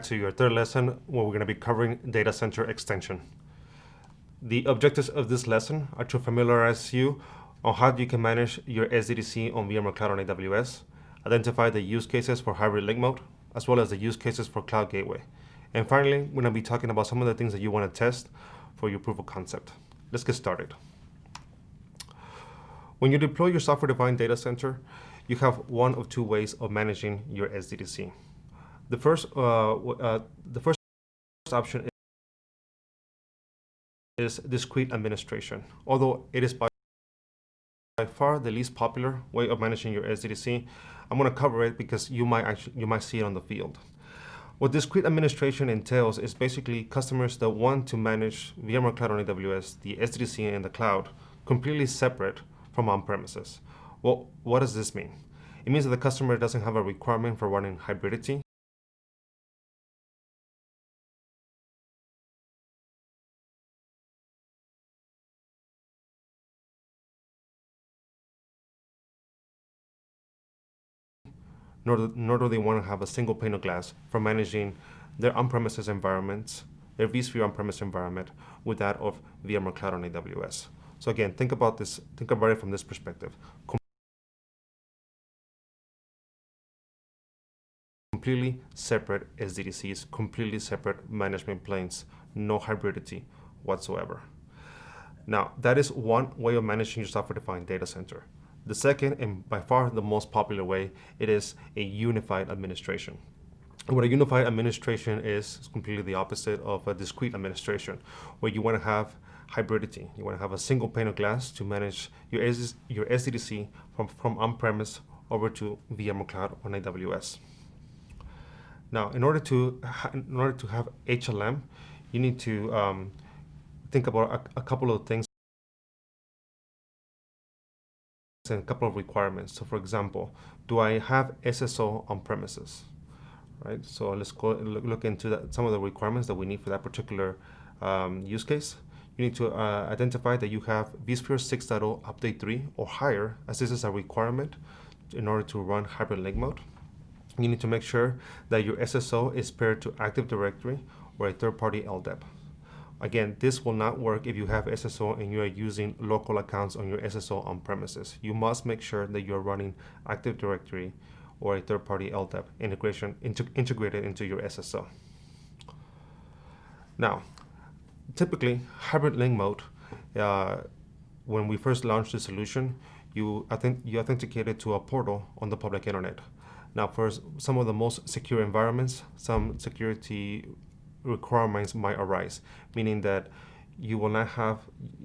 To your third lesson, where we're going to be covering data center extension. The objectives of this lesson are to familiarize you on how you can manage your SDDC on VMware Cloud on AWS, identify the use cases for hybrid link mode, as well as the use cases for Cloud Gateway. And finally, we're going to be talking about some of the things that you want to test for your proof of concept. Let's get started. When you deploy your software-defined data center, you have one of two ways of managing your SDDC. The first option is discrete administration. Although it is by far the least popular way of managing your SDDC, I'm going to cover it because you might see it on the field. What discrete administration entails is basically customers that want to manage VMware Cloud on AWS, the SDDC in the cloud, completely separate from on-premises. Well, what does this mean? It means that the customer doesn't have a requirement for running hybridity, nor do they want to have a single pane of glass for managing their on-premises environments, their vSphere on-premise environment, with that of VMware Cloud on AWS. So again, think about it from this perspective. Completely separate SDDCs, completely separate management planes, no hybridity whatsoever. Now, that is one way of managing your software-defined data center. The second, and by far the most popular way, it is a unified administration. What a unified administration is completely the opposite of a discrete administration, where you want to have hybridity. You want to have a single pane of glass to manage your SDDC from on-premise over to VMware Cloud on AWS. Now, in order to have HLM, you need to think about a couple of things and a couple of requirements. So for example, do I have SSO on premises? Right. So let's go look into some of the requirements that we need for that particular use case. You need to identify that you have vSphere 6.0 update 3 or higher, as this is a requirement in order to run hybrid link mode. You need to make sure that your SSO is paired to Active Directory or a third-party LDAP. Again, this will not work if you have SSO and you are using local accounts on your SSO on premises. You must make sure that you're running Active Directory or a third-party LDAP integrated into your SSO. Now, typically, hybrid link mode, when we first launched the solution, you authenticated to a portal on the public internet. Now, for some of the most secure environments, some security requirements might arise, meaning that you will not have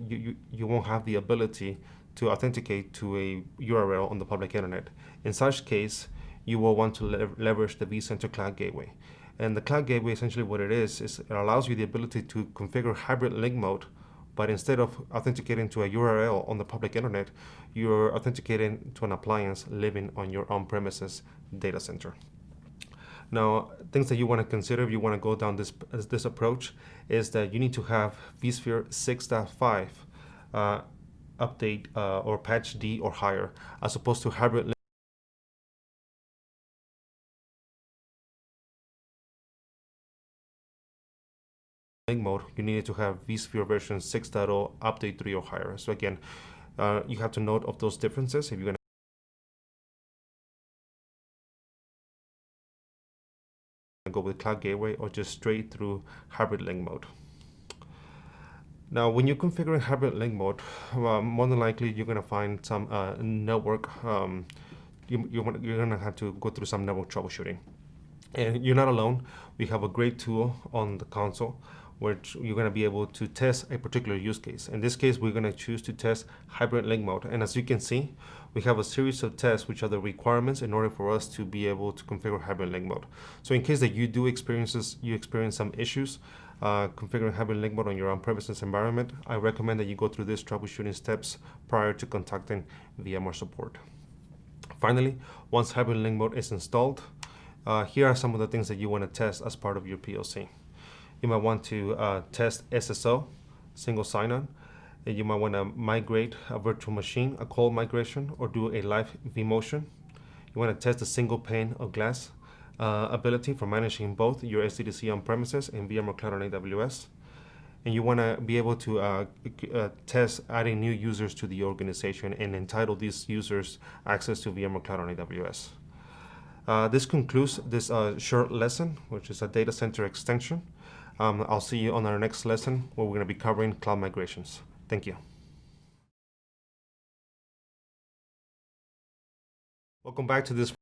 you won't have the ability to authenticate to a URL on the public internet. In such case, you will want to leverage the vCenter Cloud Gateway. And the Cloud Gateway, essentially what it is it allows you the ability to configure hybrid link mode, but instead of authenticating to a URL on the public internet, you're authenticating to an appliance living on your on-premises data center. Now, things that you want to consider if you want to go down this approach is that you need to have vSphere 6.5 update or patch D or higher, as opposed to hybrid link mode. You need to have vSphere version 6.0 update 3 or higher. So again, you have to note of those differences if you're going to go with Cloud Gateway or just straight through hybrid link mode. Now, when you're configuring hybrid link mode, more than likely you're going to find some network. You're going to have to go through some network troubleshooting. And you're not alone. We have a great tool on the console which you're going to be able to test a particular use case. In this case, we're going to choose to test hybrid link mode. And as you can see, we have a series of tests which are the requirements in order for us to be able to configure hybrid link mode. So in case that you do experience some issues configuring hybrid link mode on your on-premises environment, I recommend that you go through these troubleshooting steps prior to contacting VMware support. Finally, once hybrid link mode is installed, here are some of the things that you want to test as part of your POC. You might want to test SSO, single sign-on. You might want to migrate a virtual machine, a cold migration, or do a live vMotion. You want to test a single pane of glass ability for managing both your SDDC on-premises and VMware Cloud on AWS. And you want to be able to test adding new users to the organization and entitle these users access to VMware Cloud on AWS. This concludes this short lesson, which is a data center extension. I'll see you on our next lesson where we're going to be covering cloud migrations. Thank you. Welcome back to this